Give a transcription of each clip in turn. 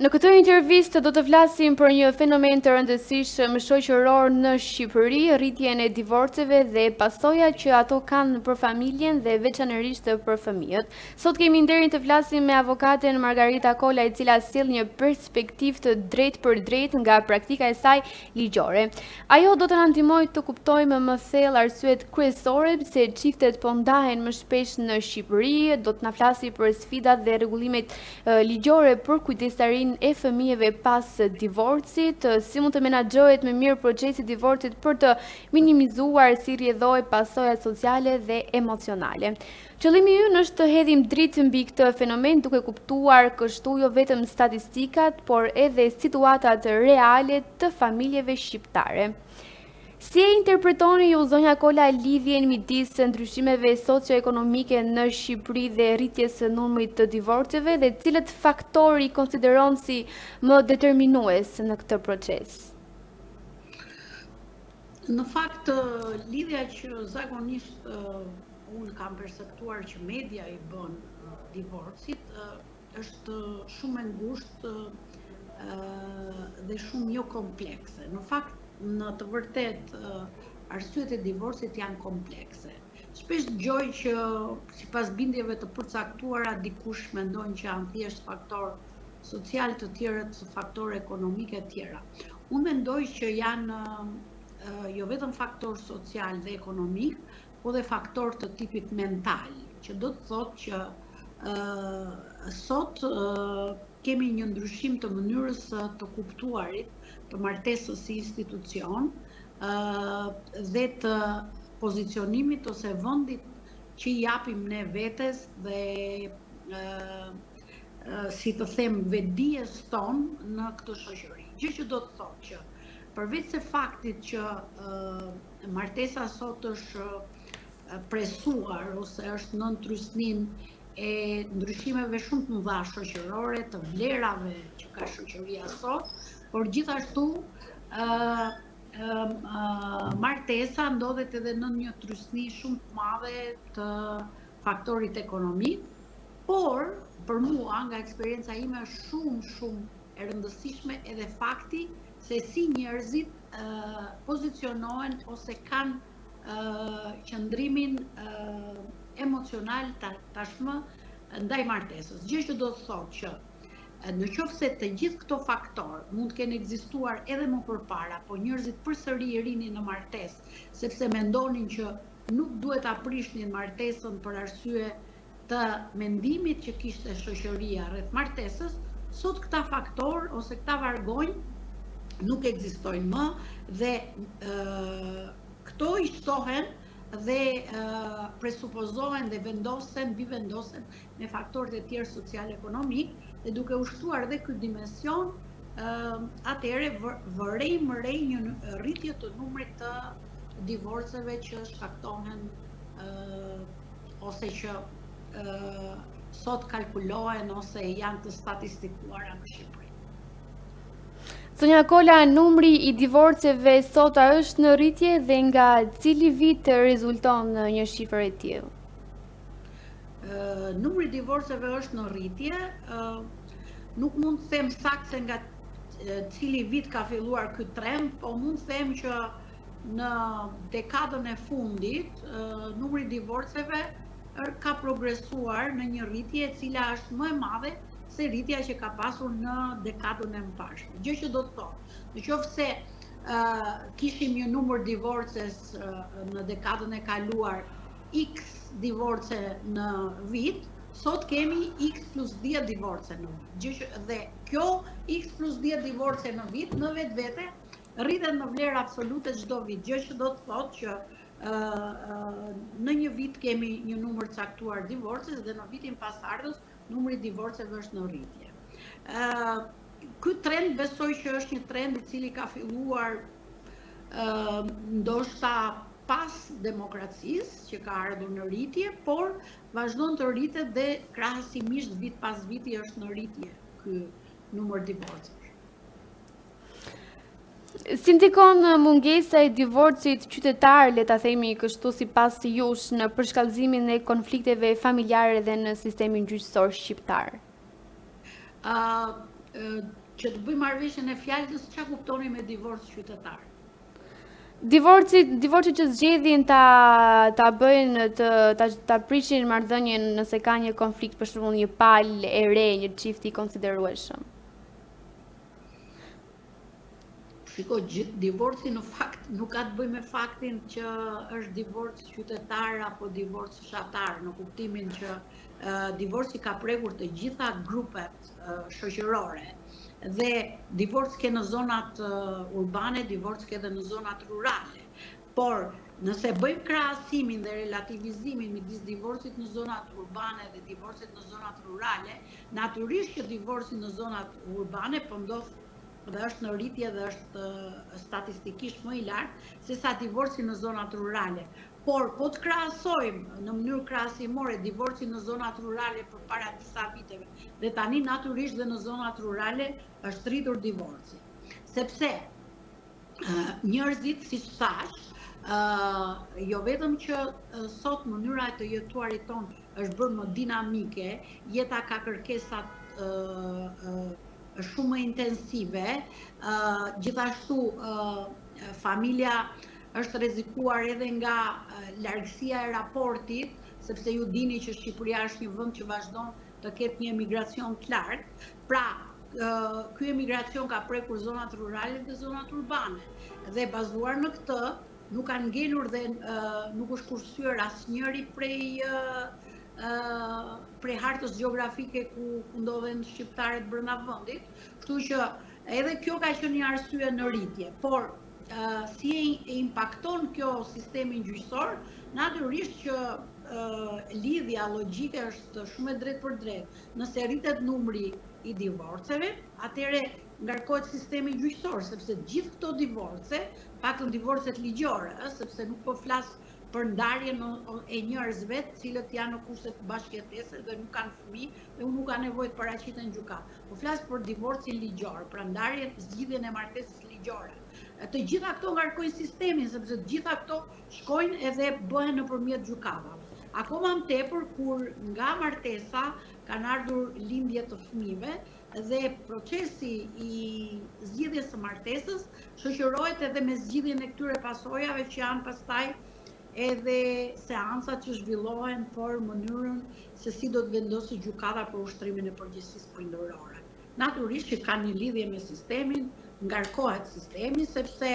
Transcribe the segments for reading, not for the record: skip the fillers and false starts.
Në këtë intervistë do të flasim për një fenomen të rëndësishëm shoqëror në Shqipëri, rritjen e divorceve dhe pasojat që ato kanë për familjen dhe veçanërisht për fëmijët. Sot kemi nderin të flasim me avokaten Margarita Kola, e cila sjell një perspektivë të drejtë për drejtë nga praktika e saj ligjore. Ajo do të na ndihmojë të kuptojmë më thellë arsyet kryesore pse çiftet po ndahen më shpesh në Shqipëri, do të na flasi për sfidat dhe rregullimet ligjore për kujdestarinë e fëmijëve pas divorcit, si mund të menaxhohet më mirë procesi i divorcit për të minimizuar si rrjedhoi pasojat sociale dhe emocionale. Qëllimi ynë është të hedhim dritë mbi këtë fenomen duke kuptuar kështu jo vetëm statistikat, por edhe situatat reale të familjeve shqiptare. Si e interpretoni ju, zonja Kola, lidhjen midis ndryshimeve socio-ekonomike në Shqipëri dhe rritjes së numrit të divorceve dhe cilët faktori konsideron si më determinues në këtë proces? Në fakt, lidhja që zakonisht unë kam perceptuar që media i bën divorcit është shumë e ngushtë dhe shumë jo komplekse. Në fakt, në të vërtet, arsyet e divorcit janë komplekse. Shpesh dëgjoj që sipas bindjeve të përcaktuara dikush mendojnë që janë thjesht faktor social, të tjerët faktor ekonomik e tjera. Unë mendoj që janë jo vetëm faktor social dhe ekonomik, po dhe faktor të tipit mental, që do të thotë që sot kemi një ndryshim të mënyrës të kuptuarit të martesës si institucion dhe të pozicionimit ose vendit që i japim ne vetes dhe si të them vetdijes tonë në këtë shoqëri. Gjë që do të thotë që përveç se faktit që martesa sot është presuar ose është nën trysninë e ndryshimeve shumë të mëdha shoqërore, të vlerave që ka shoqëria sot, por gjithashtu martesa ndodhet edhe në një trysni shumë të madhe të faktorit ekonomik, por për mua, nga eksperienca ime, është shumë e rëndësishme edhe fakti se si njerëzit pozicionohen ose kanë qëndrimin emocional tashmë ndaj martesës. Gjë që do të thotë që në qoftë se të gjithë këto faktorë mund të kenë ekzistuar edhe më përpara, po njerëzit përsëri rinin në martesë, sepse mendonin që nuk duhet ta prishnin martesën për arsye të mendimit që kishte shoqëria rreth martesës, sot këta faktorë ose këta vargonj nuk ekzistojnë më dhe këto i shtohen dhe presupozohen dhe bivendosen me faktorët e tjerë social-ekonomik, dhe duke ushtuar dhe ky dimension, atëherë vërej një rritje të numrit të divorceve që shkaktohen ose që sot kalkulohen ose janë të statistikuara në Shqipëri. Zonja Kola, numri i divorceve sot është në rritje dhe nga cili vit rezulton një shifër e tillë? Numri i divorceve është në rritje, nuk mund të them saktë se nga cili vit ka filluar ky trend, po mund të them që në dekadën e fundit numri i divorceve ka progresuar në një rritje e cila është më e madhe se rritja që ka pasur në dekadën e mëparshme. Gjë që do të thotë, nëse kishim një numër divorces në dekadën e kaluar X divorce në vit, sot kemi X plus 10 divorce në vit. Dhe kjo X plus 10 divorce në vit në vetvete rritet në vlerë absolute çdo vit. Gjë që do të thotë që në një vit kemi një numër caktuar divorces dhe në vitin pasardhës numri i divorceve është në rritje. Ky trend besoj që është një trend i cili ka filluar ndoshta pas demokracisë që ka ardhur në rritje, por vazhdon të rritet dhe krahasimisht vit pas viti është në rritje ky numër divorcesh. Si ndikon mungesa e divorcit qytetar, le ta themi kështu sipas jush, në përshkallëzimin e konflikteve familjare dhe në sistemin gjyqësor shqiptar? që të bëjmë marrëveshjen e fjalës, ç'a kuptoni me divorc qytetar? Divorci që zgjedhin ta bëjnë ta prishin marrëdhënien nëse ka një konflikt, për shembull një palë e re, një çift i konsiderueshëm. Shiko, divorci në fakt nuk ka të bëjë me faktin që është divorc qytetar apo divorc fshatar, në kuptimin që divorci ka prekur të gjitha grupet shoqërore dhe divorc ke në zonat urbane, divorc ke edhe në zonat rurale. Por nëse bëjmë krahasimin dhe relativizimin midis divorcit në zonat urbane dhe divorcit në zonat rurale, natyrisht që divorci në zonat urbane po ndodh dhe është në rritje dhe është statistikisht më i lartë se sa divorci në zonat rurale. Por, po të krahasojmë në mënyrë krahasimore divorci në zonat rurale përpara disa viteve dhe tani natyrisht dhe në zonat rurale është rritur divorci. Sepse njerëzit, siç thash, jo vetëm që sot mënyra e të jetuarit ton është bërë më dinamike, jeta ka kërkesat shumë më intensive, gjithashtu familja është rrezikuar edhe nga largësia e raportit, sepse ju dini që Shqipëria është një vend që vazhdon të ketë një emigracion të lartë. Pra, ky emigracion ka prekur zonat rurale dhe zonat urbane. Dhe bazuar në këtë, nuk kanë ngelur dhe nuk është kursyer asnjëri prej hartës gjeografike ku ndodhen shqiptarët brenda vendit, kështu që edhe kjo ka qenë një arsye në rritje, por si e impakton kjo sistemin gjyqësor, natyrisht që lidhja logjike është shumë e drejtë për drejtë. Nëse rritet numri i divorceve, atëherë ngarkohet sistemi gjyqësor, sepse gjithë këto divorce, paktën divorcet ligjore, sepse nuk po flas për ndarjen e njerëzve të cilët janë në kushte të bashkëjetesë dhe nuk kanë fëmijë dhe nuk kanë nevojë të paraqiten në gjykatë. Po flas për divorcin ligjor, pra ndarjen, zgjidhjen e martesës ligjore. Të gjitha këto ngarkojnë sistemin, sepse të gjitha këto shkojnë edhe bëhen nëpërmjet gjykatave. Akoma më tepër kur nga martesa kanë ardhur lindje të fëmijëve dhe procesi i zgjidhjes së martesës shoqërohet edhe me zgjidhjen e këtyre pasojave që janë pastaj edhe seancat që zhvillohen për mënyrën se si do të vendosë gjykata për ushtrimin e përgjegjësisë prindërore. Natyrisht që ka një lidhje me sistemin, ngarkohet sistemi sepse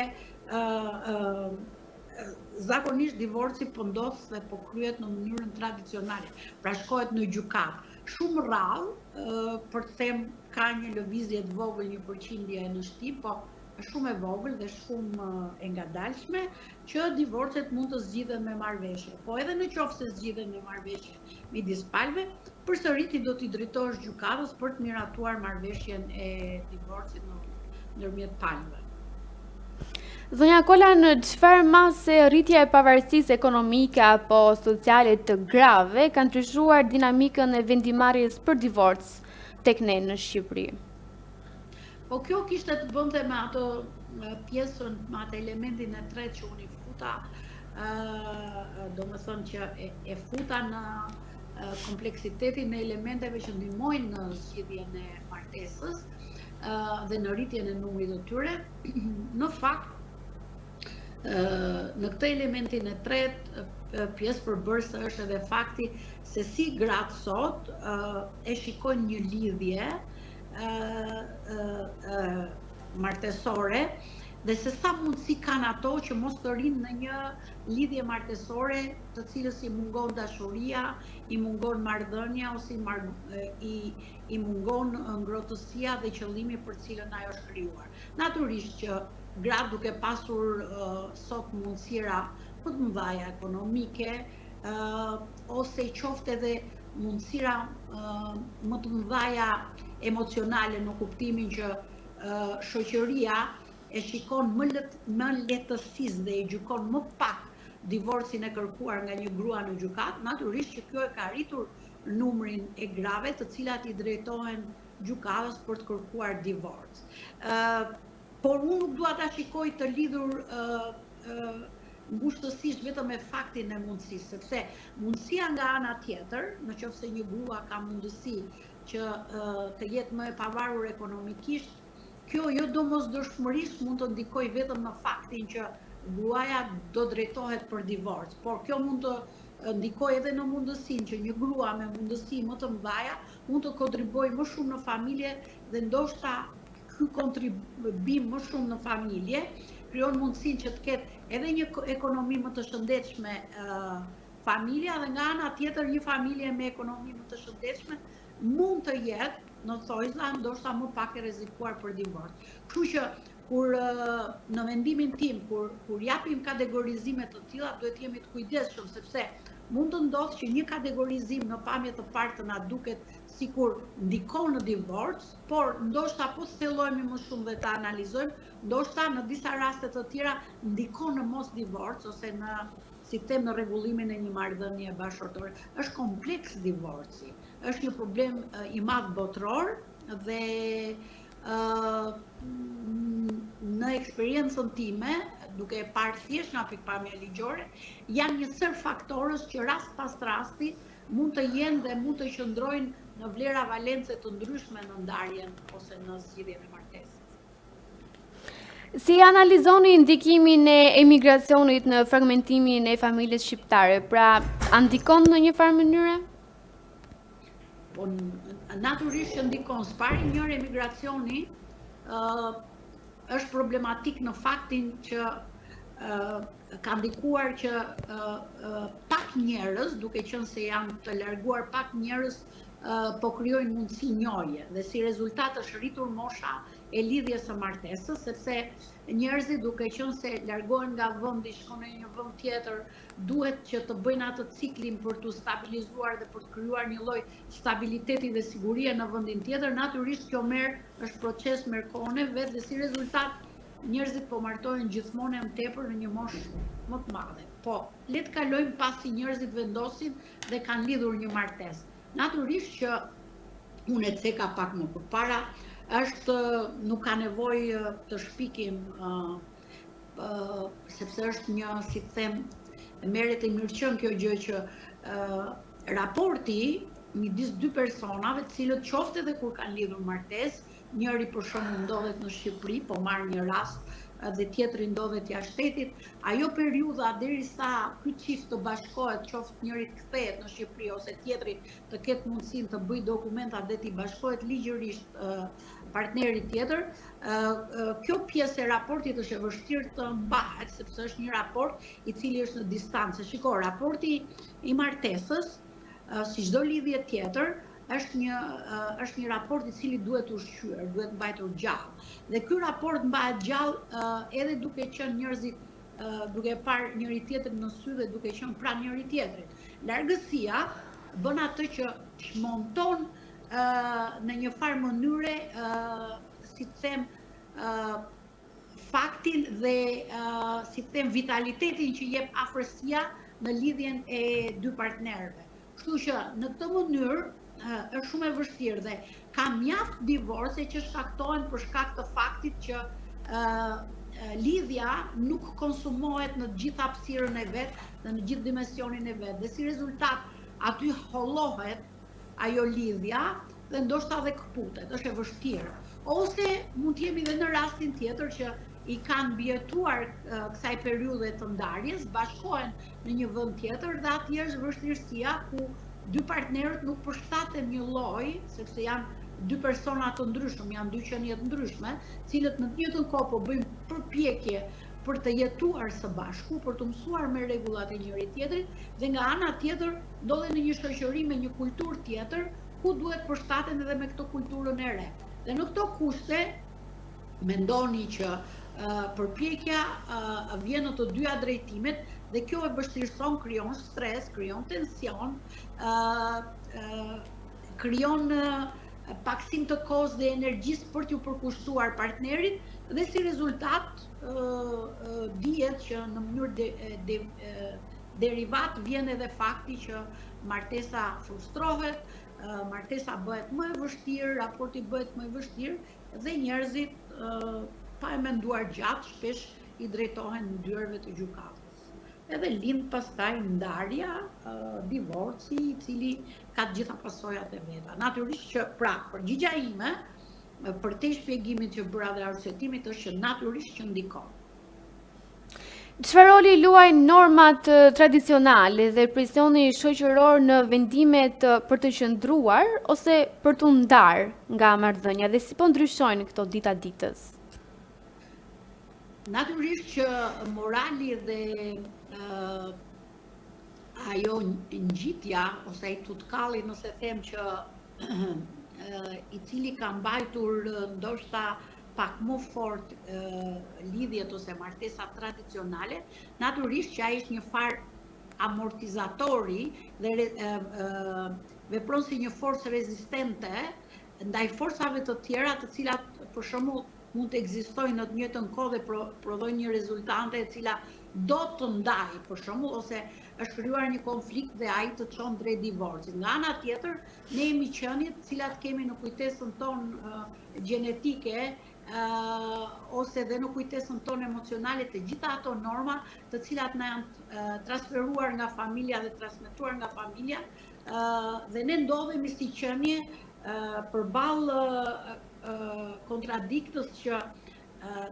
zakonisht divorci po ndodh dhe po kryhet në mënyrën tradicionale, pra shkohet në gjykatë. Shumë rrallë, për të them, ka një lëvizje të vogël, një përqindje në shtëpi, po shumë e vogël dhe shumë e ngadalshme që divorcet mund të zgjidhen me marrëveshje. Po edhe në qoftë se zgjidhen me marrëveshje midis palëve, përsëriti do t'i drejtohesh gjykatës për të miratuar marrëveshjen e divorcit ndërmjet palëve. Zonja Kola, në çfarë mase rritja e pavarësisë ekonomike apo sociale të grave ka ndryshuar dinamikën e vendimarrjes për divorc tek ne në Shqipëri? Po kjo kishte të bënte me ato pjesën, me atë elementin e tretë që unë i futa, domethënë që e futa në kompleksitetin e elementeve që ndihmojnë në zgjidhjen e martesës dhe në rritjen e numrit të tyre. Në fakt, në këtë elementin e tretë, pjesë përbërëse është edhe fakti se si gratë sot e shikojnë një lidhje martesore dhe se sa mundësi kanë ato që mos të rinë në një lidhje martesore të cilës i mungon dashuria, i mungon marrëdhënia ose i mungon ngrohtësia dhe qëllimi për cilën ajo është krijuar. Natyrisht që gratë duke pasur sot mundësira më të mëdha ekonomike ose qoftë edhe mundësira më të mëdha emocionale në kuptimin që shoqëria e shikon më lehtësisht dhe e gjykon më pak divorcin e kërkuar nga një grua në gjykatë, natyrisht që kjo e ka rritur numrin e grave të cilat i drejtohen gjykatës për të kërkuar divorc. Por unë nuk dua ta shikoj të lidhur ngushtësisht vetëm me faktin e mundësisë, sepse mundësia nga ana tjetër, nëse një grua ka mundësi që të jetë më e pavarur ekonomikisht, kjo jo domosdoshmërisht mund të ndikoj vetëm në faktin që gruaja do drejtohet për divorc, por kjo mund të ndikoj edhe në mundësinë që një grua me mundësi më të mëdha mund të kontribuojë më shumë në familje dhe ndoshta ky kontribim më shumë në familje krijon mundësinë që të ketë edhe një ekonomi më të shëndetshme familja dhe nga ana tjetër një familje me ekonomi më të shëndetshme mund të jetë në thojza ndoshta më pak e rrezikuar për divorc. Kështu që kur në mendimin tim kur japim kategorizime të tilla duhet jemi të kujdesshëm sepse mund të ndodhë që një kategorizim në pamje të parë të na duket sikur ndikon në divorc, por ndoshta po thellojmë më shumë dhe ta analizojmë, ndoshta në disa raste të tjera ndikon në mos divorc ose në si them në rregullimin e një marrëdhënie bashkëtorë. Është kompleks divorci. Është një problem i madh botror dhe në eksperiencën time, duke e parë thjesht nga pikpamja ligjore, janë një sër faktorës që rast pas rasti mund të jenë dhe mund të qëndrojnë në vlera valence të ndryshme në ndarjen ose në zgjidhjen e martesës. Si analizoni ndikimin e emigracionit në fragmentimin e familjes shqiptare? Pra, a ndikon në një farë mënyre? Po, natyrisht që ndikon. S'pari njërë emigracioni është problematik në faktin që ka ndikuar që pak njerëz, duke qenë se janë të larguar pak njerëz, po krijojnë mundësi njohje dhe si rezultat është rritur mosha e lidhjes së martesës, sepse njerëzit duke qenë se largohen nga vendi, shkojnë në një vend tjetër, duhet që të bëjnë atë ciklin për të stabilizuar dhe për të krijuar një lloj stabiliteti dhe sigurie në vendin tjetër. Natyrisht kjo është proces merr kohën e vet dhe si rezultat njerëzit po martohen gjithmonë më tepër në një moshë më të madhe. Po, le të kalojmë pasi njerëzit vendosin dhe kanë lidhur një martesë. Natyrisht që unë e ceka pak më përpara, nuk ka nevojë të shpikim, sepse është një, si të them, merret e mirëqen kjo gjë që raporti midis dy personave, të cilët qoftë edhe kur kanë lidhur martesë, njëri për shembull ndodhet në Shqipëri, po marr një rast dhe tjetri ndodhet jashtë shtetit, ajo periudha derisa ky çift të bashkohet, qoftë njëri të kthehet në Shqipëri ose tjetri të ketë mundësinë të bëjë dokumenta dhe të bashkohet ligjërisht partneri tjetër, kjo pjesë e raportit është e vështirë të mbahet, sepse është një raport i cili është në distancë. Shiko, raporti i martesës, si çdo lidhje tjetër, është një raport i cili duhet ushqyer, duhet mbajtur gjallë. Dhe ky raport mbahet gjallë edhe duke qenë njerëzit duke parë njëri tjetrin në sy dhe duke qenë pranë njëri tjetrit. Largësia bën atë që shmonton në një farë mënyre, si të them, faktin dhe si të them vitalitetin që jep afërsia në lidhjen e dy partnerëve. Kështu që në këtë mënyrë është shumë e vështirë dhe ka mjaft divorce që shkaktohen për shkak të faktit që lidhja nuk konsumohet në gjithë hapësirën e vet dhe në gjithë dimensionin e vet. Dhe si rezultat aty hollohet ajo lidhja dhe ndoshta edhe kputet, është e vështirë. Ose mund të jemi edhe në rastin tjetër që i kanë mbijetuar kësaj periudhe të ndarjes, bashkohen në një vend tjetër dhe atje është vështirësia ku dy partnerët nuk përshtaten një lloj, sepse janë dy persona të ndryshëm, janë dy qenie të ndryshme, cilët në të njëjtën kohë po bëjnë përpjekje për të jetuar së bashku, për të mësuar me rregullat e njëri tjetrit, dhe nga ana tjetër ndodhen në një shoqëri me një kulturë tjetër, ku duhet përshtaten edhe me këtë kulturën e re. Dhe në këto kushte, mendoni që përpjekja vjen në të dyja drejtimet dhe kjo e vështirëson, krijon stres, krijon tension, krijon paksim të kohës dhe energjisë për t'ju përkushtuar partnerit dhe si rezultat dihet që në mënyrë derivat vjen edhe fakti që martesa frustrohet, martesa bëhet më e vështirë, raporti bëhet më i vështirë dhe njerëzit pa e menduar gjatë shpesh i drejtohen ndyrëve të gjykatës. edhe lind pastaj ndarja, divorci I cili ka të gjitha pasojat e veta. Natyrisht që pra, përgjigja ime për te shpjegimit që bëra dhe arsyetimit është që natyrisht që ndikon. Çfarë roli luajnë normat tradicionale dhe presioni shoqëror në vendimet për të qëndruar ose për të ndarë nga marrëdhënia dhe si po ndryshojnë këto dita ditës? Natyrisht që morali dhe ajo ngjitja ose ai tutkalli, nëse them që I cili ka mbajtur ndoshta pak më fort lidhjet ose martesat tradicionale, natyrisht që ai është një farë amortizatori dhe vepron si një forcë rezistente ndaj forcave të tjera të cilat për shembull mund të ekzistojnë në të njëjtën kohë dhe prodhojnë një rezultante e cila do të ndajë, për shembull, ose është krijuar një konflikt dhe ai të çon drejt divorcit. Nga ana tjetër, ne jemi qenie të cilat kemi në kujtesën tonë gjenetike ose dhe në kujtesën tonë emocionale të gjitha ato norma të cilat na janë transferuar nga familja dhe transmetuar nga familja dhe ne ndodhemi si qenie përballë kontradiktës që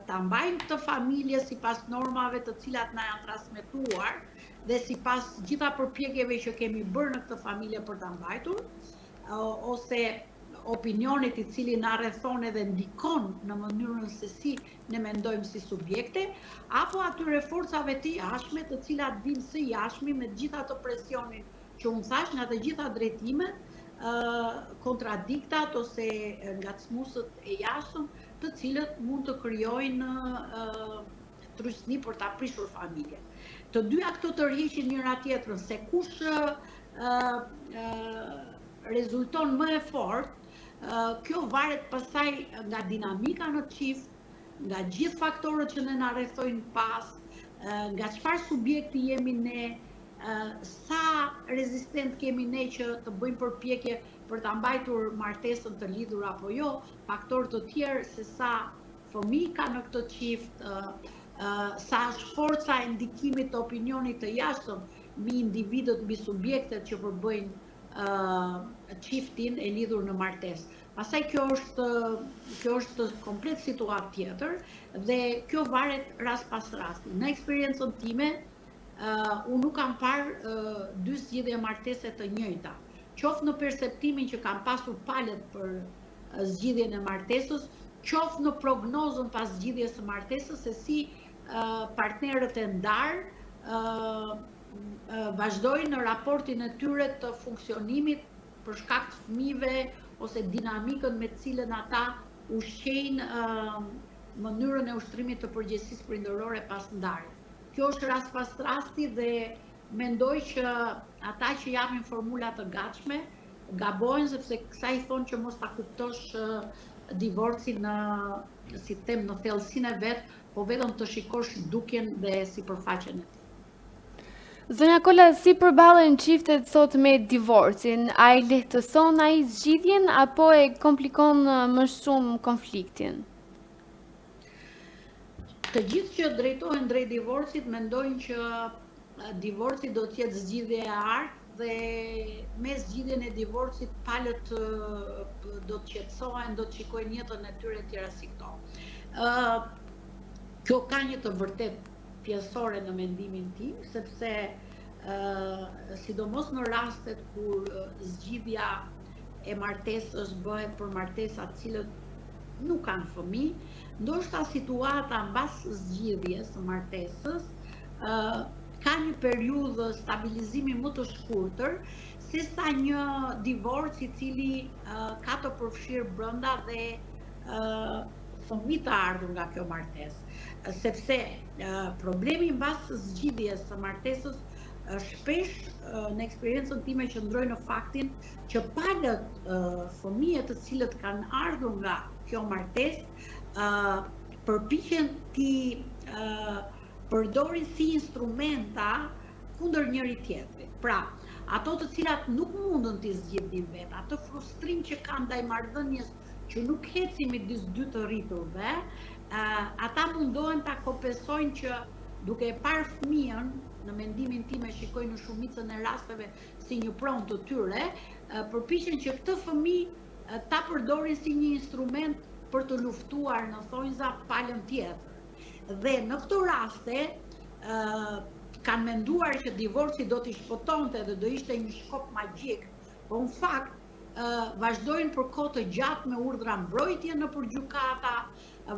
ta mbajmë këtë familje sipas normave të cilat na janë transmetuar dhe sipas gjitha përpjekjeve që kemi bërë në këtë familje për ta mbajtur, ose opinionit I cili na rrethon edhe ndikon në mënyrën se si ne mendojmë si subjekte, apo atyre forcave të jashtme të cilat vinë së jashtmi me gjitha të presionin që unë thash nga të gjitha drejtimet, kontradiktat ose ngacmuesët e jashtëm të cilët mund të krijojnë trysni për ta prishur familjen. Të dyja këto tërhiqin njëra tjetrën, se kush rezulton më e fortë, kjo varet pastaj nga dinamika në çift, nga gjithë faktorët që ne na rrethojnë pas, nga çfarë subjekti jemi ne, sa rezistent kemi ne që të bëjmë përpjekje për ta mbajtur martesën të lidhur apo jo, faktorë të tjerë se sa fëmijë ka në këtë çift, sa është forca e ndikimit të opinionit të jashtëm mbi individët, mbi subjektet që përbëjnë çiftin e lidhur në martesë. Pastaj kjo është komplet situatë tjetër dhe kjo varet rast pas rasti. Në eksperiencën time, unë nuk kam parë dy zgjidhje martese të njëjta. Qoftë në perceptimin që kam pasur palët për zgjidhjen e martesës, qoftë në prognozën pas zgjidhjes së martesës se si partnerët e ndarë vazhdojnë në raportin e tyre të funksionimit për shkak të fëmijëve ose dinamikën me të cilën ata ushqejnë mënyrën e ushtrimit të përgjegjësisë prindërore pas ndarjes. Kjo është rast pas rasti dhe mendoj që ata që japin formula të gatshme gabojnë sepse kësaj thonë që mos ta kuptosh divorcin në thellësinë e vet, po vetëm të shikosh dukjen dhe sipërfaqen e tij. Zonja Kola, si përballen çiftet sot me divorcin? A e lehtëson ai zgjidhjen apo e komplikon më shumë konfliktin? Të gjithë që drejtohen drejt divorcit mendojnë që divorci do të jetë zgjidhje e artë dhe me zgjidhjen e divorcit palët do të qetësohen, do të shikojnë jetën e tyre tjera si këto. Kjo ka një të vërtet pjesore në mendimin tim, sepse sidomos në rastet kur zgjidhja e martesës bëhet për martesa të cilët nuk kanë fëmijë, ndoshta situata mbas zgjidhjes së martesës ka një periudhë stabilizimi më të shkurtër sesa një divorc I cili ka të përfshirë brenda dhe fëmijë të ardhur nga kjo martesë. Sepse problemi mbas zgjidhjes së martesës shpesh në eksperiencën time qëndroi në faktin që palët fëmijët të cilët kanë ardhur nga kjo martesë përpiqen ti përdorin si instrumenta kundër njëri tjetrit. Pra, ato të cilat nuk mundën t'i zgjidhin vetë, atë frustrim që kanë ndaj marrëdhënies që nuk heci midis dy të rriturve, ata mundohen ta kompensojnë që duke e parë fëmijën, në mendimin tim e shikoj në shumicën e rasteve si një pronë të tyre, përpiqen që këtë fëmijë ta përdorin si një instrument për të luftuar në thonjza palën tjetër. Dhe në këto raste kanë menduar që divorci do t'i shpëtonte dhe do ishte një shkop magjik, po në fakt vazhdojnë për kohë të gjatë me urdhra mbrojtje në përgjykata,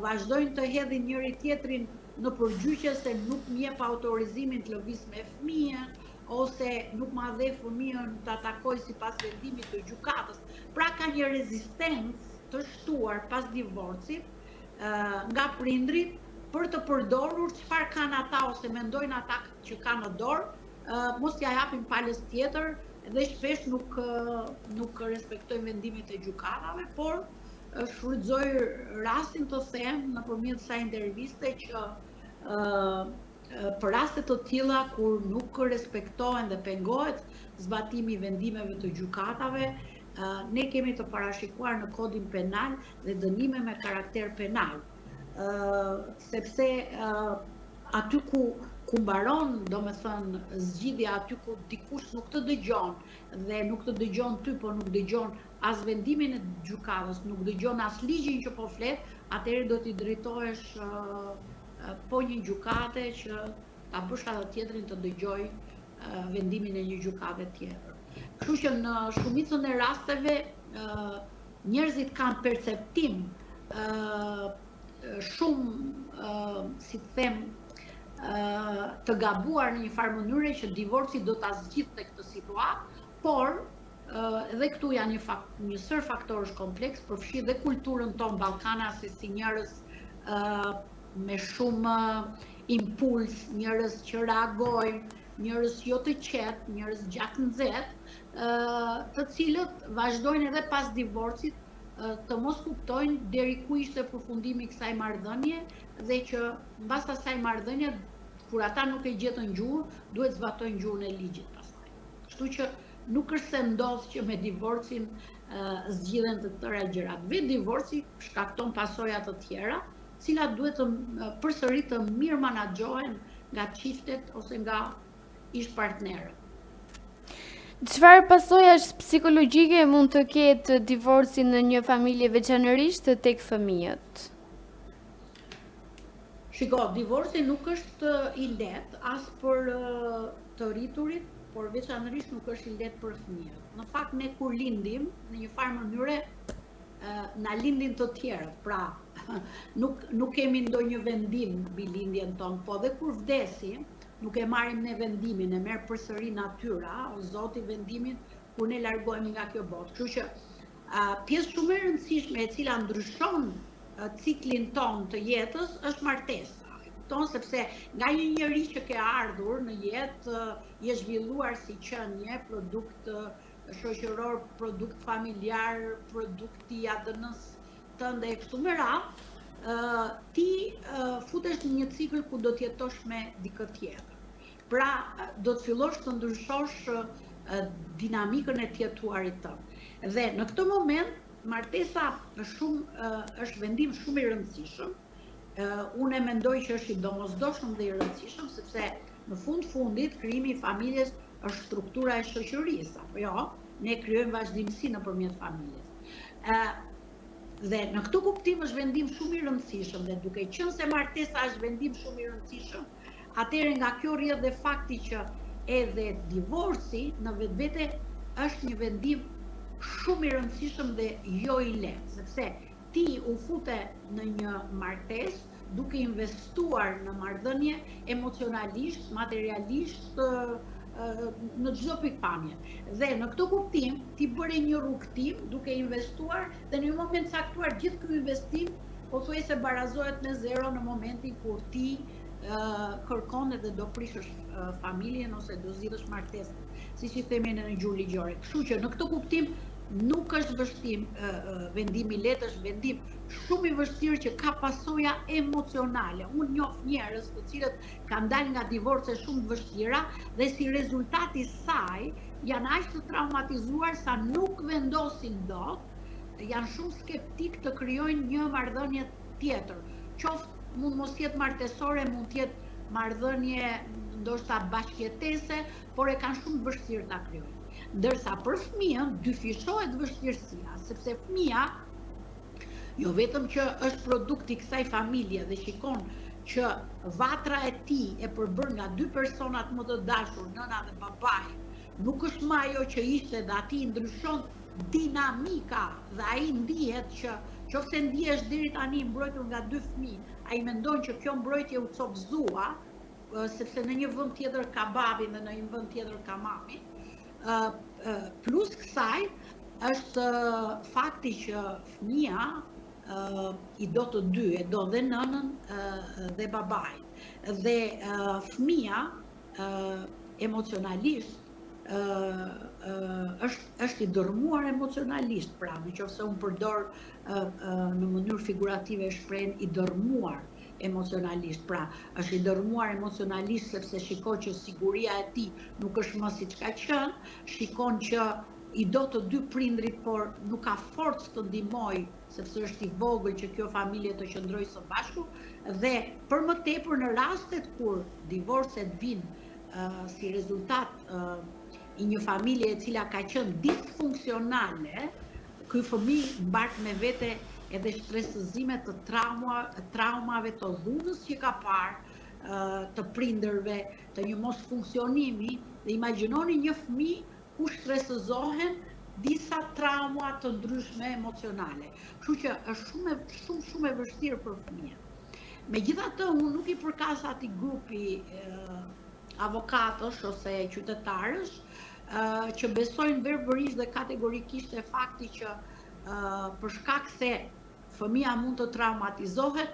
vazhdojnë të hedhin njëri tjetrin në përgjyqje se nuk më jep autorizimin të lëviz me fëmijën, ose nuk ma dhe fëmijën të atakoj sipas vendimit të gjykatës. Pra ka një rezistencë të shtuar pas divorcit nga prindrit për të përdorur çfarë kanë ata ose mendojnë ata që kanë në dorë, mos t'ja japin palës tjetër dhe shpesh nuk respektojnë vendimet e gjykatave, por shfrytëzoj rastin të them nëpërmjet kësaj interviste që për raste të tilla kur nuk respektohen dhe pengohet zbatimi i vendimeve të gjykatave, ne kemi të parashikuar në kodin penal dhe dënime me karakter penal. Sepse aty ku mbaron, domethënë, zgjidhja, aty ku dikush nuk të dëgjon dhe nuk të dëgjon ty, po nuk dëgjon as vendimin e gjykatës, nuk dëgjon as ligjin që po flet, atëherë do t'i drejtohesh po një gjykate që ta bësh atë tjetrin të dëgjoj vendimin e një gjykate tjetër. Kështu që në shumicën e rasteve njerëzit kanë perceptim shumë, si të them, të gabuar në një farë mënyre që divorci do ta zgjidhte këtë situatë, por edhe këtu janë një sër faktorësh kompleks, përfshi dhe kulturën tonë ballkanase si njerëz me shumë impuls, njerëz që reagojnë, njerëz jo të qetë, njerëz gjak nxehtë, të cilët vazhdojnë edhe pas divorcit të mos kuptojnë deri ku ishte përfundimi i kësaj marrëdhënie dhe që mbas asaj marrëdhënie, kur ata nuk e gjetën gjuhën, duhet zbatojnë gjuhën e ligjit pastaj. Kështu që nuk është se ndodh që me divorcin zgjidhen të tëra gjërat. Vetë divorci shkakton pasoja të tjera, cilat duhet të përsëri të mirë menaxhohen nga çiftet ose nga ish-partnerët. Çfarë pasojash psikologjike mund të ketë divorci në një familje veçanërisht tek fëmijët? Shiko, divorci nuk është i lehtë as për të rriturit, por veçanërisht nuk është i lehtë për fëmijët. Në fakt ne kur lindim, në një farë mënyre na lindin të tjerët, pra nuk kemi ndonjë vendim mbi lindjen tonë, po dhe kur vdesim, nuk e marrim ne vendimin, e merr përsëri natyra, o Zoti vendimin kur ne largohemi nga kjo botë. Kështu që pjesë shumë e rëndësishme e cila ndryshon ciklin ton të jetës është martesa. Sepse nga një njeri që ke ardhur në jetë, je zhvilluar si qenie, produkt shoqëror, produkt familjar, produkt i ADN-s tënde e kështu me radhë, ti futesh në një cikël ku do të jetosh me dikë tjetër. Pra, do të fillosh të ndryshosh dinamikën e tjetuarit tënd. Dhe në këtë moment, martesa është vendim shumë i rëndësishëm. Unë e mendoj që është i domosdoshëm dhe i rëndësishëm, sepse në fundit krijimi i familjes është struktura e shoqërisë, apo jo? Ne krijojmë vazhdimsi nëpërmjet familjes. Dhe në këtë kuptim është vendim shumë i rëndësishëm dhe duke qenë se martesa është vendim shumë i rëndësishëm, atëherë nga kjo rrjedh dhe fakti që edhe divorci në vetvete është një vendim shumë i rëndësishëm dhe jo i lehtë, sepse ti u fute në një martesë duke investuar në marrëdhënie emocionalisht, materialisht, në çdo pikpamje. Dhe në këtë kuptim, ti bëre një rrugtim duke investuar dhe në një moment caktuar gjithë ky investim pothuajse barazohet me zero në momentin kur ti kërkon edhe do prishësh familjen ose do zgjidhësh martesën, siç i themi në gjuhë ligjore. Kështu që në këtë kuptim nuk është vendim i lehtë, është vendim shumë i vështirë që ka pasoja emocionale. Unë njoh njerëz të cilët kanë dalë nga divorce shumë të vështira dhe si rezultat i saj janë aq të traumatizuar sa nuk vendosin dot, janë shumë skeptik të krijojnë një marrëdhënie tjetër. Qoftë mund mos jetë martesore, mund të jetë marrëdhënie ndoshta bashkëjetese, por e kanë shumë vështirë ta krijojnë. Ndërsa për fëmijën dyfishohet vështirësia, sepse fëmia jo vetëm që është produkt i kësaj familje dhe shikon që vatra e tij e përbër nga dy personat më të dashur, nëna dhe babai, nuk është më ajo që ishte dhe ati ndryshon dinamika dhe ai ndihet që qofse ndihesh deri tani mbrojtur nga dy fëmijë, ai mendon që kjo mbrojtje u copëzua, sepse në një vend tjetër ka babin dhe në një vend tjetër ka mamin. Plus kësaj është fakti që fëmia i do të dy, e do dhe nënën dhe babain. Dhe fëmia emocionalisht është i dërmuar emocionalisht, pra nëse unë përdor në mënyrë figurative shprehen i dërmuar emocionalisht, pra është i dërmuar emocionalisht sepse shikon që siguria e tij nuk është më siç ka qenë, shikon që i do të dy prindrit, por nuk ka forcë të ndihmojë sepse është i vogël që kjo familje të qëndrojë së bashku, dhe për më tepër në rastet kur divorcet vijnë si rezultat i një familje e cila ka qenë disfunksionale, ky fëmijë mbart me vete edhe shtresëzime të traumave të dhunës që ka parë të prindërve, të një mos funksionimi, dhe imagjinoni një fëmijë ku stresëzohen disa trauma të ndryshme emocionale. Kështu që është shumë e vështirë për fëmijën. Megjithatë, unë nuk i përkas atij grupi avokatësh ose qytetarësh që besojnë verbërisht dhe kategorikisht e fakti që për shkak se fëmia mund të traumatizohet,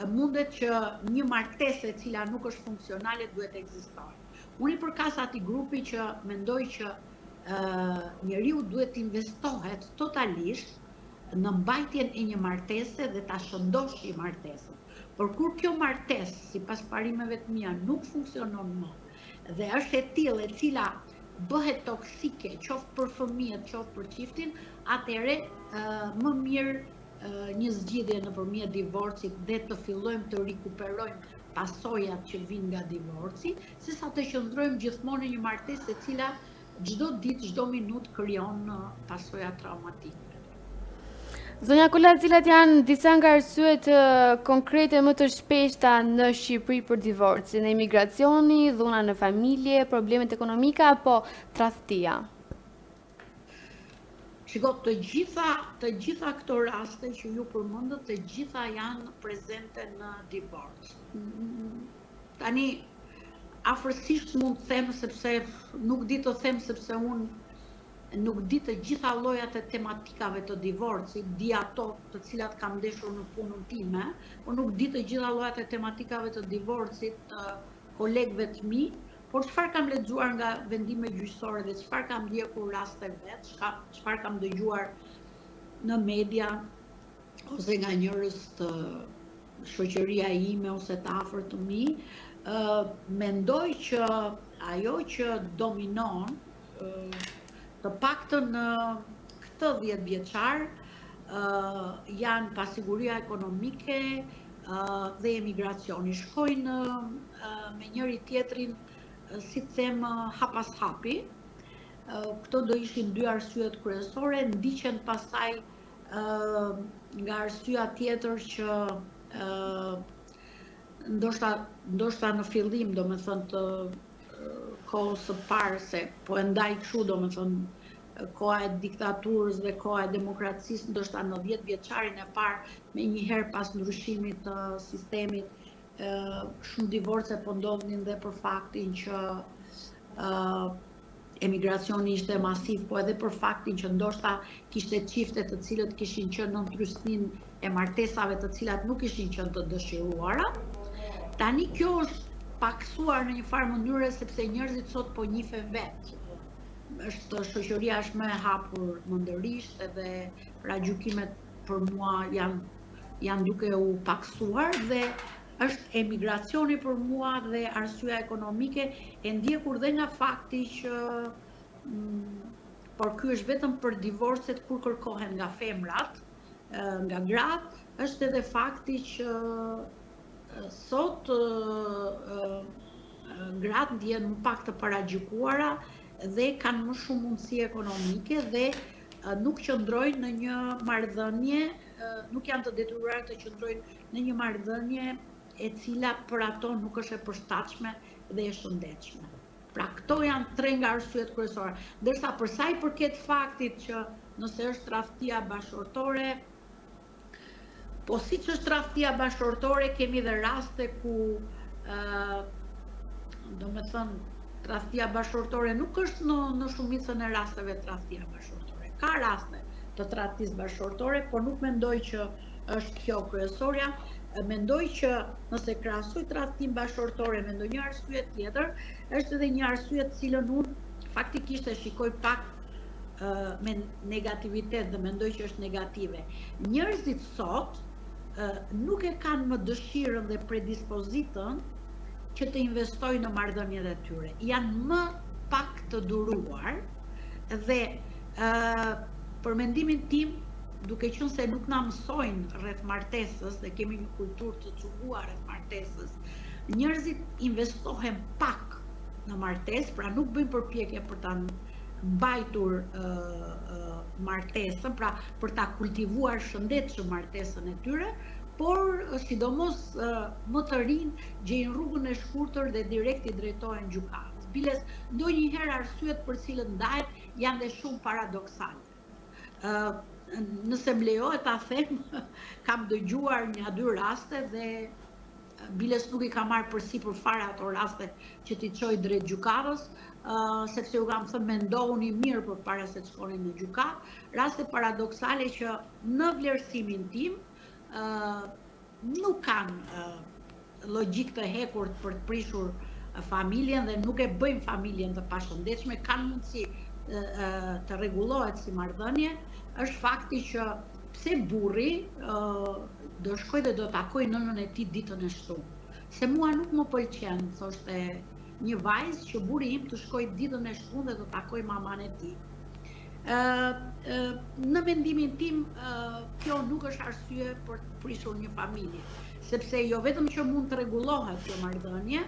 mundet që një martesë e cila nuk është funksionale duhet ekzistojë. Unë i përkas atij grupi që mendoj që njeriu duhet investohet totalisht në mbajtjen e një martese dhe ta shëndoshë martesën. Por kur kjo martesë, sipas parimeve të mia, nuk funksionon më dhe është e tillë e cila bëhet toksike, qoftë për fëmijët, qoftë për çiftin, atëherë më mirë një zgjidhje nëpërmjet divorcit dhe të fillojmë të rikuperojmë pasojat që vijnë nga divorci, sesa të qëndrojmë gjithmonë në një martesë e cila çdo ditë, çdo minutë krijon pasoja traumatike. Zonja Kolla, cilat janë disa nga arsyet konkrete më të shpeshta në Shqipëri për divorcin? Emigracioni, dhuna në familje, problemet ekonomike apo tradhtia? Shiko, të gjitha këto raste që ju përmendët, të gjitha janë prezente në divorc. Tani afërsisht mund të them, sepse nuk di të them, sepse unë nuk di të gjitha llojat e tematikave të divorcit, di ato të cilat kam ndeshur në punën time, por nuk di të gjitha llojat e tematikave të divorcit të kolegëve të mi, por çfarë kam lexuar nga vendime gjyqësore dhe çfarë kam ndjekur raste vet, çfarë kam dëgjuar në media ose nga njerëz të shoqëria ime ose të afërt të mi, mendoj që ajo që dominon të paktën në këtë 10 vjeçar janë pasiguria ekonomike dhe emigracioni. Shkojnë me njëri tjetrin, si të them, hap pas hapi. Këto do ishin dy arsyet kryesore, ndiqen pastaj nga arsyeja tjetër që ndoshta në fillim, domethënë të kohës së parë, se po e ndaj kështu, domethënë koha e diktaturës dhe koha e demokracisë, ndoshta në 10 vjeçarin e parë, me njëherë pas ndryshimit të sistemit, shumë divorce po ndodhin dhe për faktin që emigracioni ishte masiv, po edhe për faktin që ndoshta kishte çifte të cilët kishin qenë në ndryshimin e martesave të cilat nuk ishin qenë të dëshiruara. Tani kjo është paksuar në një farë mënyre sepse njerëzit sot po njihen vetë. Shoqëria është më e hapur mendërisht edhe pra gjykimet për mua janë duke u paksuar dhe është emigracioni për mua dhe arsyeja ekonomike e ndjekur dhe nga fakti që por ky është vetëm për divorcet kur kërkohen nga femrat, nga gratë, është edhe fakti që sot gratë ndjen më pak të paragjykuara dhe kanë më shumë mundësi ekonomike dhe nuk qëndrojnë në një marrëdhënie, nuk janë të detyruar të qëndrojnë në një marrëdhënie e cila për ato nuk është e përshtatshme dhe e shëndetshme. Pra këto janë 3 nga arsyet kryesore. Ndërsa për sa i përket faktit që nëse është tradhtia bashkëtorë, po siç është tradhtia bashkëtorë, kemi dhe raste ku domethënë tradhtia bashkëtorë nuk është në shumicën e rasteve tradhtia bashkëtorë. Ka raste të tradhtisë bashkëtorë, por nuk mendoj që është kjo kryesorja. Mendoj që nëse krahasoj tradhtinë bashkëtorë me ndonjë arsye tjetër, është edhe një arsye të cilën unë faktikisht e shikoj pak me negativitet dhe mendoj që është negative. Njerëzit sot nuk e kanë më dëshirën dhe predispozitën që të investojnë në marrëdhëniet e tyre. Janë më pak të duruar dhe për mendimin tim, duke qenë se nuk na mësojnë rreth martesës dhe kemi një kulturë të çuguar rreth martesës, njerëzit investohen pak në martesë, pra nuk bëjnë përpjekje për ta mbajtur martesën, pra për ta kultivuar shëndetshëm martesën e tyre, por sidomos më të rinj gjejnë rrugën e shkurtër dhe direkt i drejtohen gjykatës. Biles ndonjëherë arsyet për cilët ndahet janë dhe shumë paradoksale. Nëse më lejohet ta them, kam dëgjuar 1-2 raste dhe biles nuk i kam marrë përsipër fare ato raste që t'i çoj drejt gjykatës, sepse u kam thënë mendohuni mirë përpara se të shkoni në gjykatë, raste paradoksale që në vlerësimin tim nuk kanë logjik të hekur për të prishur familjen dhe nuk e bëjmë familjen të pashëndetshme, kanë mundësi të rregullohet si marrëdhënie, është fakti që pse burri do shkoj dhe do takoj nënën e tij ditën e shtunë. Se mua nuk më pëlqen, thoshte një vajzë, që burri im të shkoj ditën e shtunë dhe të takoj maman e tij. Në mendimin tim, kjo nuk është arsye për të prishur një familje, sepse jo vetëm që mund të rregullohet kjo marrëdhënie,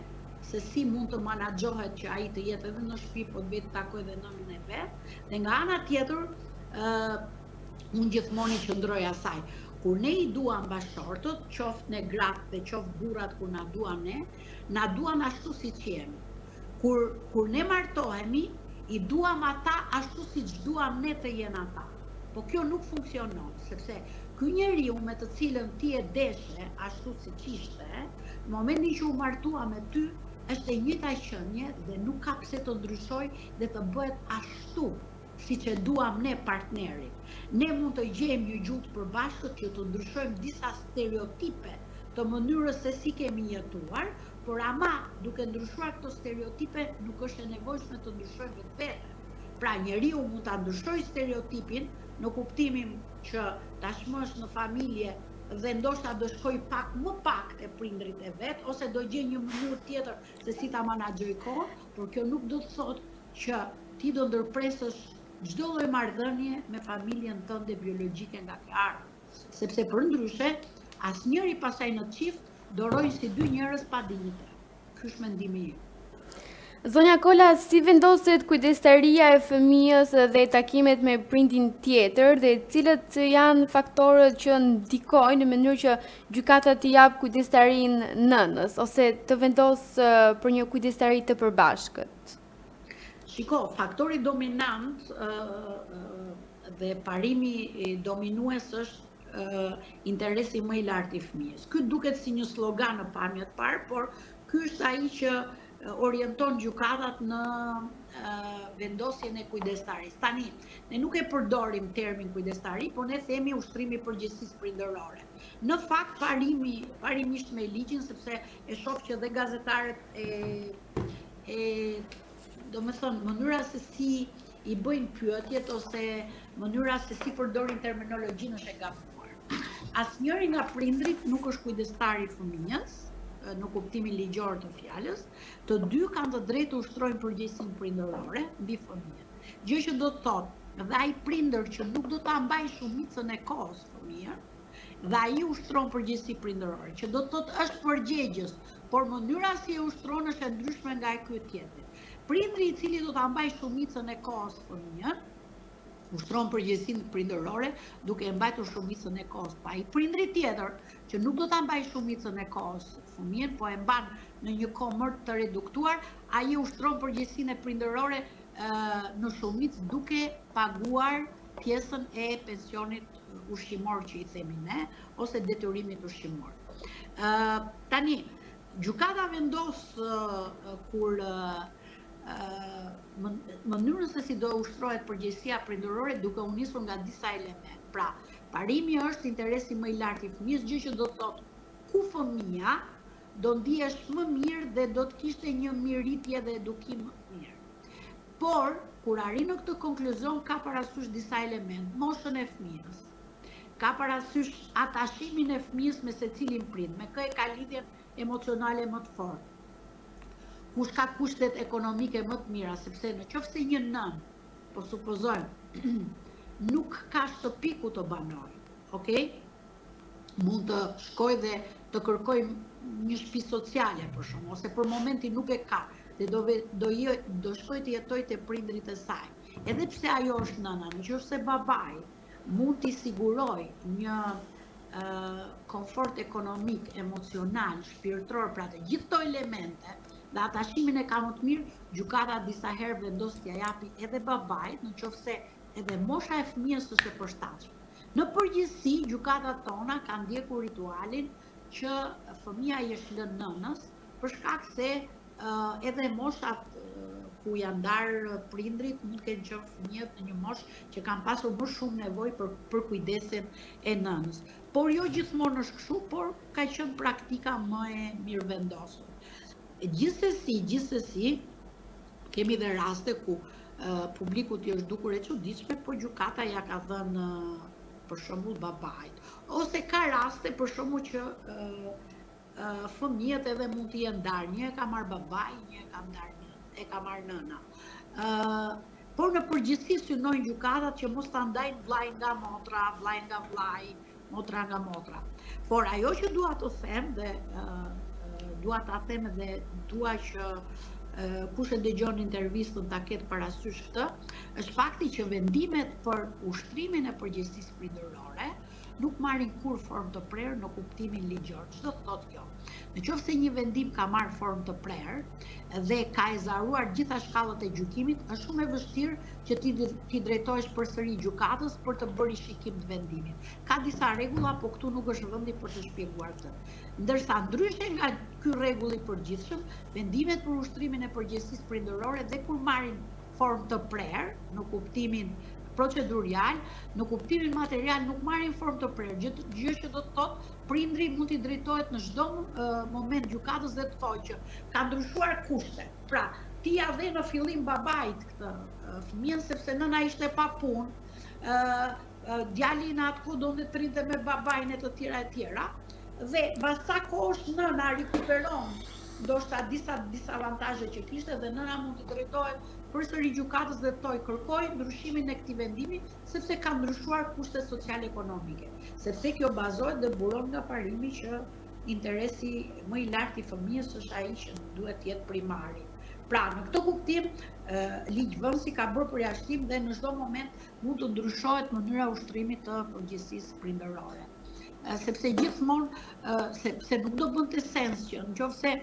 se si mund të menaxhohet që ai të jetë edhe në shtëpi, po të vetë takoj dhe nënën e vet, dhe nga ana tjetër, unë gjithmonë i qëndroj asaj. Kur ne i duam bashkëshortët, qoftë ne gratë dhe qoftë burrat kur na duan ne, na duan ashtu siç jemi. Kur ne martohemi, i duam ata ashtu siç duam ne të jenë ata. Po kjo nuk funksionon, sepse ky njeriu me të cilën ti e deshe ashtu siç ishte, në momentin që u martua me ty, është e njëjta qenie dhe nuk ka pse të ndryshoj dhe të bëhet ashtu siç e duam ne partnerin. Ne mund të gjejmë një gjuhë të përbashkët që të ndryshojmë disa stereotipe të mënyrës se si kemi jetuar, por ama duke ndryshuar këto stereotipe nuk është e nevojshme të ndryshojmë vetvete. Pra njeriu mund ta ndryshojë stereotipin në kuptimin që tashmë është në familje dhe ndoshta do shkoj më pak te prindrit e vet, ose do gjej një mënyrë tjetër se si ta menaxhoj kohën, por kjo nuk do të thotë që ti do ndërpresësh çdo lloj marrëdhënie me familjen tënde biologjike nga ke ardhur, sepse përndryshe asnjëri pasaj në çift dorojnë si 2 njerëz pa dinjitet. Ky është mendimi im. Zonja Kola, si vendoset kujdestaria e fëmijës dhe takimet me prindin tjetër dhe cilët janë faktorët që ndikojnë në mënyrë që gjykata t'i jap kujdestarinë nënës ose të vendos për një kujdestari të përbashkët? Shiko, faktori dominant dhe parimi dominues është interesi më i lartë i fëmijës. Ky duket si një slogan në pamje të parë, por ky është ai që orienton gjykatat në vendosjen e kujdestaris. Tani, ne nuk e përdorim termin kujdestari, por ne themi ushtrimi i përgjegjësisë prindërore. Në fakt parimisht me ligjin, sepse e shoh që dhe gazetarët do me thonë, mënyra se si i bëjnë pyetjet ose mënyra se si përdorin terminologjinë është e gabuar. Asnjëri nga prindrit nuk është kujdestari i fëmijës, në kuptimin ligjor të fjalës, të dy kanë të drejtë të ushtrojnë përgjegjësinë prindërore mbi fëmijën. Gjë që do të thotë, dhe ai prindër që nuk do ta mbajë shumicën e kohës fëmijën, dhe ai ushtron përgjegjësi prindërore, që do të thotë është përgjegjës, por mënyra si e ushtron është e ndryshme nga ky tjetri. Prindri i cili do ta mbajë shumicën e kohës fëmijën, ushtron përgjegjësinë prindërore duke e mbajtur shumicën e kohës. Pa ai prindri tjetër që nuk do ta mbajë shumicën e kohës fëmijën, po e mban në një kohë më të reduktuar, ai ushtron përgjegjësinë prindërore në shumicë duke paguar pjesën e pensionit ushqimor që i themi ne, ose detyrimit ushqimor. Tani, gjykata vendos kur mënyrën se si do ushtrohet përgjegjësia prindërore duke u nisur nga disa elementë. Pra, parimi është interesi më i lartë i fëmijës, gjë që do të thotë ku fëmia do ndihesh më mirë dhe do të kishte një mirëritje dhe edukim më mirë. Por, kur arrin në këtë konkluzion, ka parasysh disa elementë, moshën e fëmijës, ka parasysh atashimin e fëmijës me secilin prind, me kë e ka lidhjen emocionale më të fortë, kush ka kushtet ekonomike më të mira, sepse në qoftë se një nën, po supozojmë, nuk ka shtëpi ku të banojë, okay? Mund të shkojë dhe të kërkojë një shtëpi sociale për shkak, ose për momentin nuk e ka, dhe do shkojë të jetojë te prindrit e saj. Edhe pse ajo është nëna, nëse babai mund t'i sigurojë një komfort ekonomik, emocional, shpirtëror, pra të gjithë këto elemente, dhe atashimin e ka më të mirë, gjykata disa herë vendos t'ia japi edhe babait, nëse edhe mosha e fëmijës është e përshtatshme. Në përgjithësi, gjykatat tona kanë ndjekur ritualin që fëmia i është lënë nënës, për shkak se edhe moshat ku janë ndarë prindrit mund të kenë qenë fëmijët në një moshë që kanë pasur më shumë nevojë për kujdesin e nënës. Por jo gjithmonë është kështu, por ka qenë praktika më e mirëvendosur. Gjithsesi, kemi dhe raste ku publikut i është dukur e çuditshme, por gjykata ja ka dhënë për shembull babait. Ose ka raste për shembull që fëmijët edhe mund të jenë ndarë, një e ka marrë babai, një e ka marrë nëna. Por në përgjithësi synojnë gjykatat që mos ta ndajnë vllai nga motra, vllai nga vllai, motra nga motra. Por ajo që dua të them dhe dua ta them dhe dua që kush e dëgjon intervistën ta ketë parasysh këtë, është fakti që vendimet për ushtrimin e përgjegjësisë prindërore nuk marrin kur formë të prerë në kuptimin ligjor. Ç'do të thotë kjo? Nëse një vendim ka marrë formë të prerë dhe ka ezaruar gjitha shkallët e gjykimit, është shumë e vështirë që ti drejtohesh përsëri gjykatës për të bërë shikim të vendimit. Ka disa rregulla, po këtu nuk është vendi për të shpjeguar këtë. Ndërsa ndryshe nga ky rregull i përgjithshëm, vendimet për ushtrimin e përgjegjësisë prindërore dhe kur marrin formë të prerë në kuptimin procedurial, në kuptimin material nuk marrin formë të prerë, gjë që do të thotë prindri mund t'i drejtohet në çdo moment gjykatës dhe të thotë që ka ndryshuar kushtet. Pra, ti ja dhe në fillim babait këtë fëmijën sepse nëna ishte pa punë, djali në atë kohë donte të rrinte me babain e të tjera, dhe pas sa kohësh nëna rikuperon ndoshta disa disavantazhe që kishte dhe nëna mund të drejtohet përsëri gjykatës dhe të kërkoj ndryshimin e këtij vendimi sepse ka ndryshuar kushtet sociale-ekonomike. Sepse kjo bazohet dhe buron nga parimi që interesi më i lartë i fëmijës është ai që duhet të jetë primari. Pra, në këtë kuptim, ligjvënësi ka bërë përjashtim dhe në çdo moment mund të ndryshohet mënyra ushtrimit të përgjegjësisë prindërore. Sepse gjithmonë, sepse nuk do bënte sens që nëse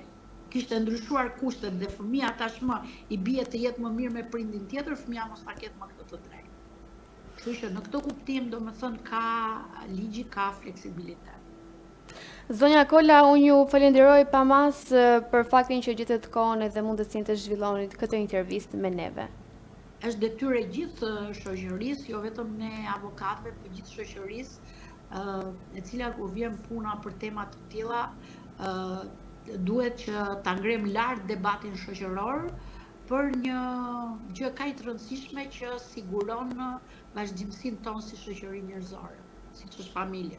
kishte ndryshuar kushtet dhe fëmia tashmë i bie të jetë më mirë me prindin tjetër, fëmia mos ta ketë më këtë të drejtë. Kështu që në këtë kuptim, domethënë ligji ka fleksibilitet. Zonja Kola, unë ju falenderoj pamas për faktin që gjetët kohën dhe mundësinë të zhvillonit këtë intervistë me neve. Është detyrë e gjithë shoqërisë, jo vetëm ne avokatëve, por gjithë shoqërisë, e cila kur vjen puna për tema të tilla, duhet që ta ngrem lart debatin shoqëror për një gjë kaq të rëndësishme që siguron vazhdimsinë tonë si shoqëri njerëzore, siç është familja.